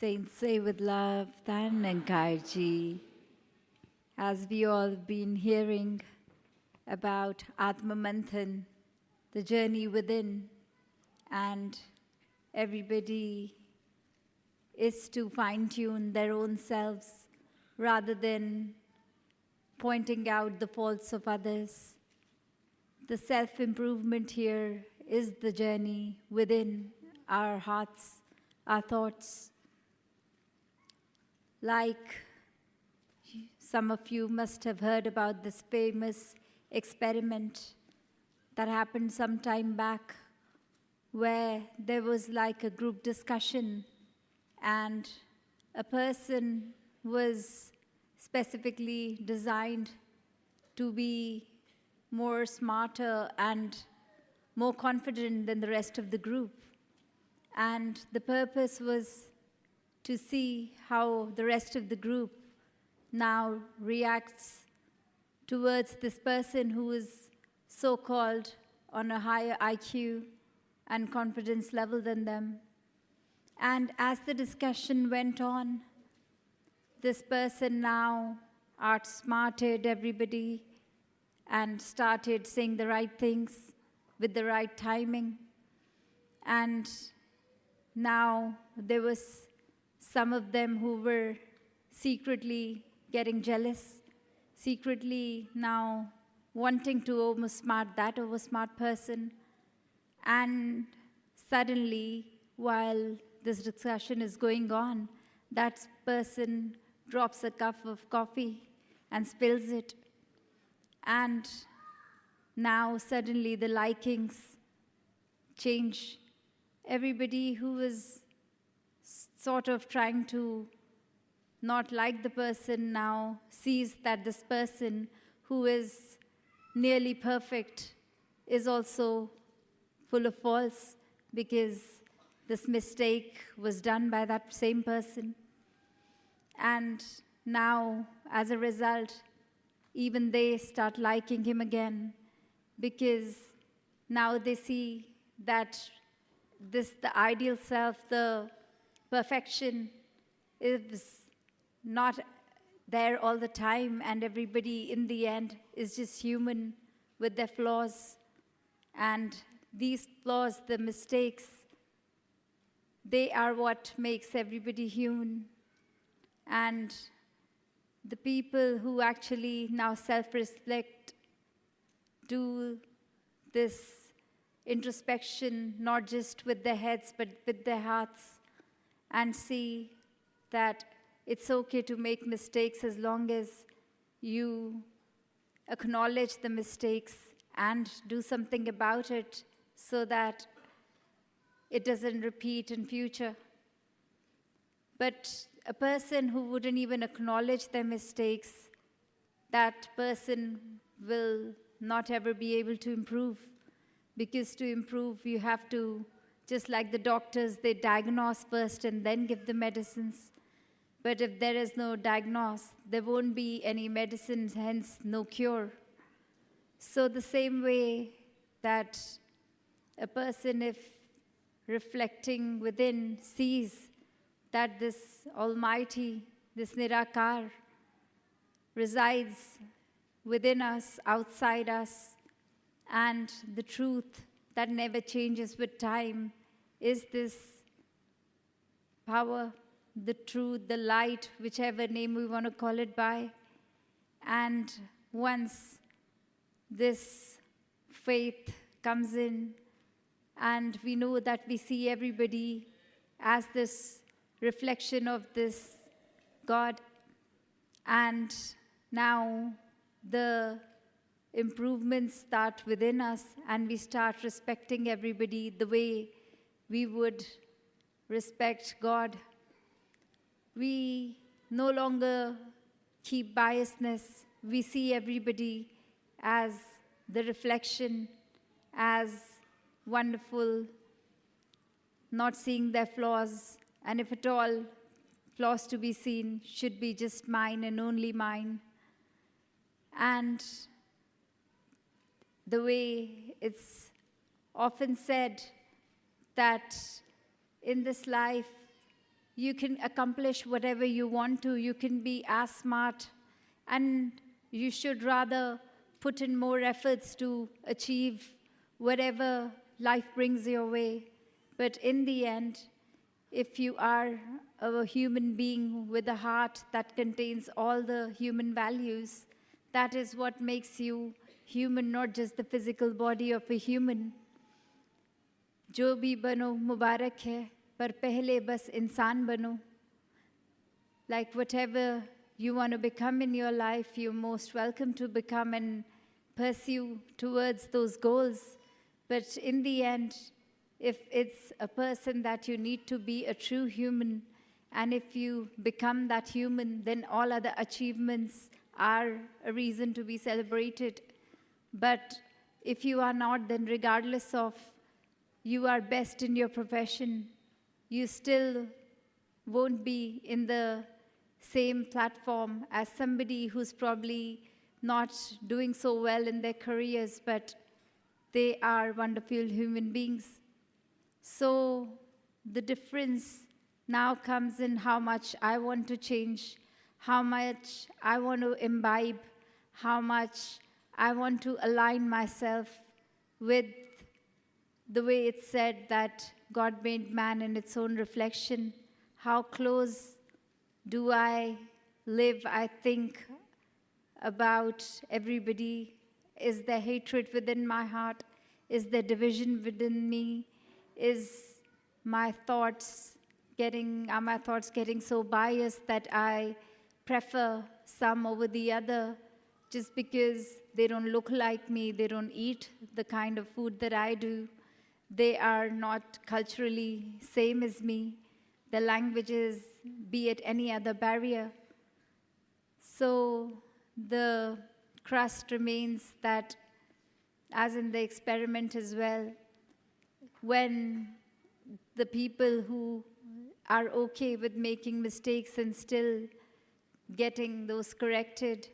Saints say with love, Than Enkarji. As we all been hearing about Atma Manthan, the journey within, and everybody is to fine-tune their own selves rather than pointing out the faults of others. The self-improvement here is the journey within our hearts, our thoughts. Like some of you must have heard about this famous experiment that happened some time back, where there was like a group discussion and a person was specifically designed to be more smarter and more confident than the rest of the group. And the purpose was to see how the rest of the group now reacts towards this person who is so-called on a higher IQ and confidence level than them. And as the discussion went on, this person now outsmarted everybody and started saying the right things with the right timing. And now there was some of them who were secretly getting jealous, secretly now wanting to oversmart that oversmart person. And suddenly, while this discussion is going on, that person drops a cup of coffee and spills it. And now suddenly the likings change. Everybody who was sort of trying to not like the person now sees that this person who is nearly perfect is also full of faults because this mistake was done by that same person. And now, as a result, even they start liking him again because now they see that the ideal self, the perfection is not there all the time, and everybody in the end is just human with their flaws. And these flaws, the mistakes, they are what makes everybody human. And the people who actually now self-reflect do this introspection, not just with their heads, but with their hearts, and see that it's okay to make mistakes as long as you acknowledge the mistakes and do something about it so that it doesn't repeat in future. But a person who wouldn't even acknowledge their mistakes, that person will not ever be able to improve. Because to improve, you have to, just like the doctors, they diagnose first and then give the medicines. But if there is no diagnosis, there won't be any medicines, hence no cure. So the same way that a person, if reflecting within, sees that this Almighty, this Nirakar, resides within us, outside us, and the truth that never changes with time is this power, the truth, the light, whichever name we want to call it by. And once this faith comes in, and we know that we see everybody as this reflection of this God, and now the improvements start within us, and we start respecting everybody the way we would respect God. We no longer keep biasness. We see everybody as the reflection, as wonderful, not seeing their flaws, and if at all flaws to be seen, should be just mine and only mine. And the way it's often said that in this life, you can accomplish whatever you want to. You can be as smart, and you should rather put in more efforts to achieve whatever life brings your way. But in the end, if you are a human being with a heart that contains all the human values, that is what makes you human, not just the physical body of a human. जो भी बनो मुबारक है, पर पहले बस इंसान बनो. Like whatever you want to become in your life, you're most welcome to become and pursue towards those goals. But in the end, if it's a person that you need to be a true human, and if you become that human, then all other achievements are a reason to be celebrated. But if you are not, then regardless of you are best in your profession, you still won't be in the same platform as somebody who's probably not doing so well in their careers, but they are wonderful human beings. So the difference now comes in how much I want to change, how much I want to imbibe, how much I want to align myself with the way it's said that God made man in its own reflection. How close do I live, I think, about everybody? Is there hatred within my heart? Is there division within me? Are my thoughts getting so biased that I prefer some over the other just because they don't look like me, they don't eat the kind of food that I do, they are not culturally same as me, the languages, be it any other barrier. So the crust remains that, as in the experiment as well, when the people who are okay with making mistakes and still getting those corrected,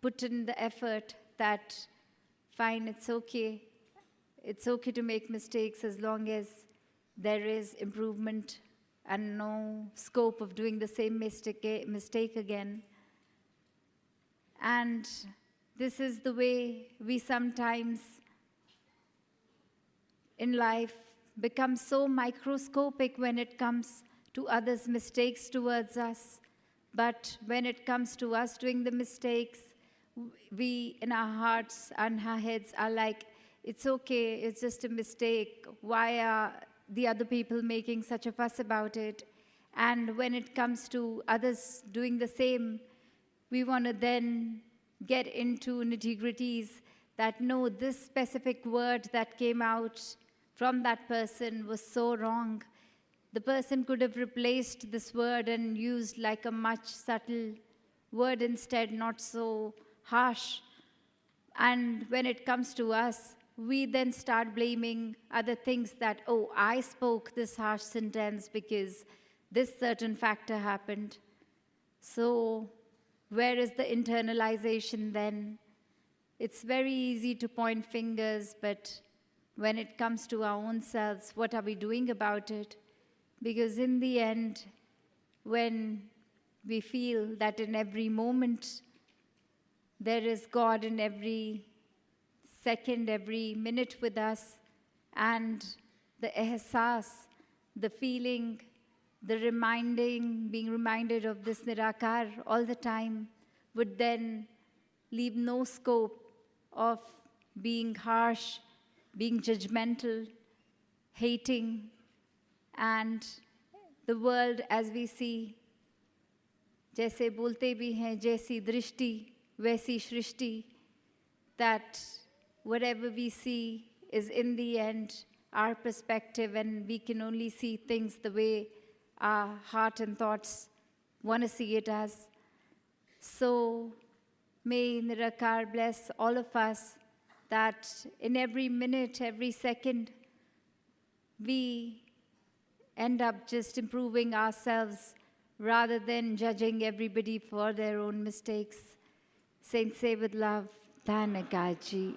put in the effort that, fine, it's okay to make mistakes as long as there is improvement and no scope of doing the same mistake again. And this is the way we sometimes in life become so microscopic when it comes to others' mistakes towards us. But when it comes to us doing the mistakes, we in our hearts and our heads are like, it's okay, it's just a mistake. Why are the other people making such a fuss about it? And when it comes to others doing the same, we want to then get into nitty-gritties that, no, this specific word that came out from that person was so wrong. The person could have replaced this word and used like a much subtle word instead, not so harsh. And when it comes to us, we then start blaming other things that, oh, I spoke this harsh sentence because this certain factor happened. So where is the internalization then? It's very easy to point fingers, but when it comes to our own selves, what are we doing about it? Because in the end, when we feel that in every moment there is God in every second, every minute with us, and the ihsas, the feeling, the reminding, being reminded of this Nirakar all the time, would then leave no scope of being harsh, being judgmental, hating, and the world as we see, जैसे बोलते भी हैं, जैसी दृष्टि वैसी सृष्टि, that whatever we see is in the end our perspective, and we can only see things the way our heart and thoughts want to see it as. So may Nirakar bless all of us that in every minute, every second, we end up just improving ourselves rather than judging everybody for their own mistakes. Saints say with love, Dhanakaji.